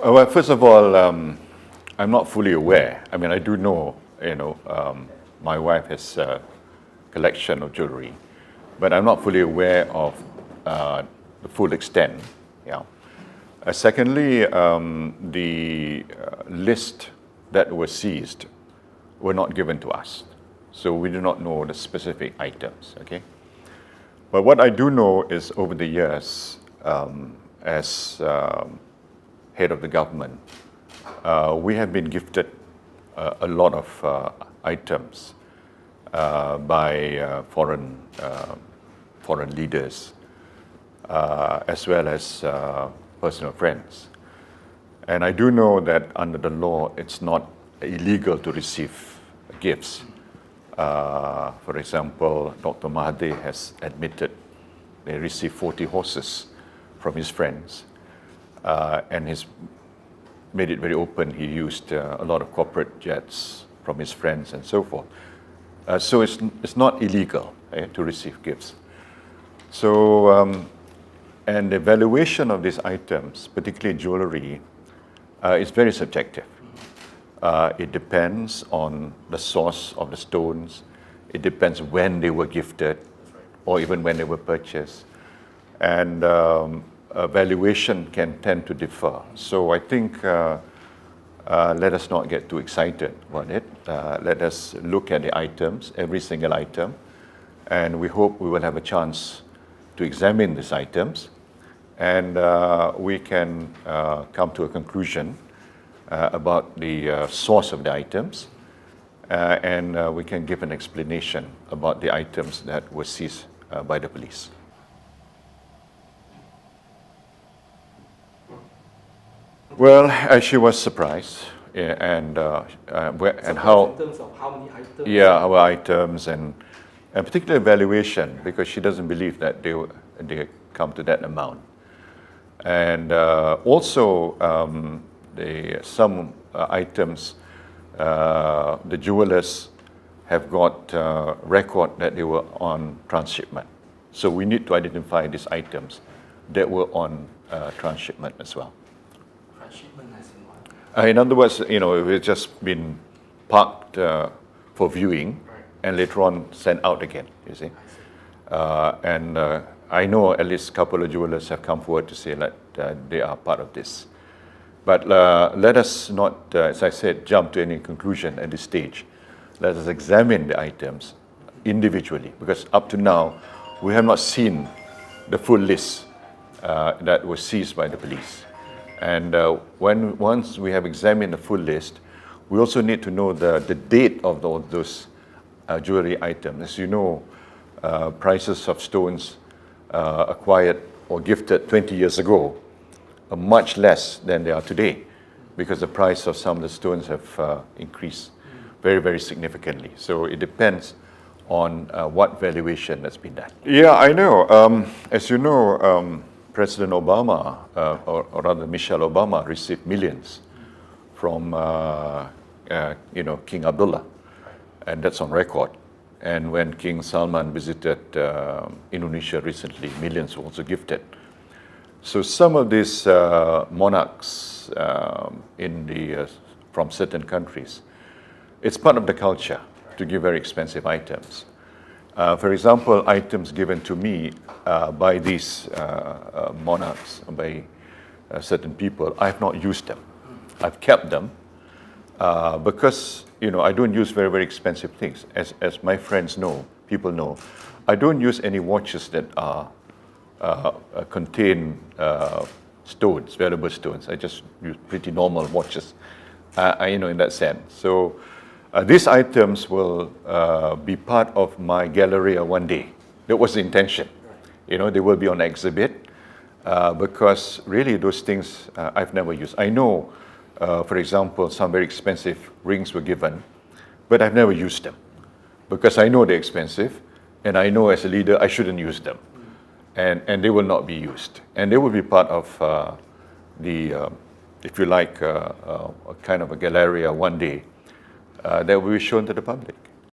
Well, first of all, I'm not fully aware. I mean, I do know, my wife has a collection of jewelry, but I'm not fully aware of the full extent. Yeah. Secondly, the list that was seized were not given to us, so we do not know the specific items. Okay. But what I do know is over the years, as head of the government, we have been gifted a lot of items by foreign leaders, as well as personal friends. And I do know that under the law, it's not illegal to receive gifts. For example, Dr. Mahathir has admitted they received 40 horses from his friends, and he's made it very open. He used a lot of corporate jets from his friends and so forth. So it's not illegal to receive gifts. So, and the valuation of these items, particularly jewelry, is very subjective. It depends on the source of the stones. It depends when they were gifted, or even when they were purchased. And valuation can tend to differ. So I think let us not get too excited about it. Let us look at the items, every single item, and we hope we will have a chance to examine these items, and we can come to a conclusion about the source of the items, and we can give an explanation about the items that were seized by the police. Well, she was surprised, and how in terms of how many items? Yeah, our items and particularly valuation, because she doesn't believe that they come to that amount. And also some items, the jewelers have got record that they were on transshipment. So we need to identify these items that were on transshipment as well. Transshipment as in what? In other words, it's just been parked for viewing, Right. and later on sent out again, you see. And I know at least a couple of jewelers have come forward to say that they are part of this. But let us not, as I said, jump to any conclusion at this stage. Let us examine the items individually, because up to now, we have not seen the full list that was seized by the police. And once we have examined the full list, we also need to know the date of those jewelry items. As you know, prices of stones acquired or gifted 20 years ago are much less than they are today, because the price of some of the stones have increased very, very significantly. So it depends on what valuation that's been done. Yeah, I know. As you know, President Obama, or rather Michelle Obama, received millions from King Abdullah, and that's on record. And when King Salman visited Indonesia recently, millions were also gifted. So some of these monarchs from certain countries, it's part of the culture to give very expensive items. For example, items given to me by these monarchs, by certain people, I have not used them. I've kept them because I don't use very, very expensive things. As my friends know, people know, I don't use any watches that contain stones, valuable stones. I just use pretty normal watches, in that sense. So these items will be part of my gallery one day. That was the intention. They will be on exhibit because really those things I've never used. I know, for example, some very expensive rings were given, but I've never used them because I know they're expensive, and I know as a leader I shouldn't use them, and they will not be used, and they will be part of if you like, a kind of a gallery one day that will be shown to the public.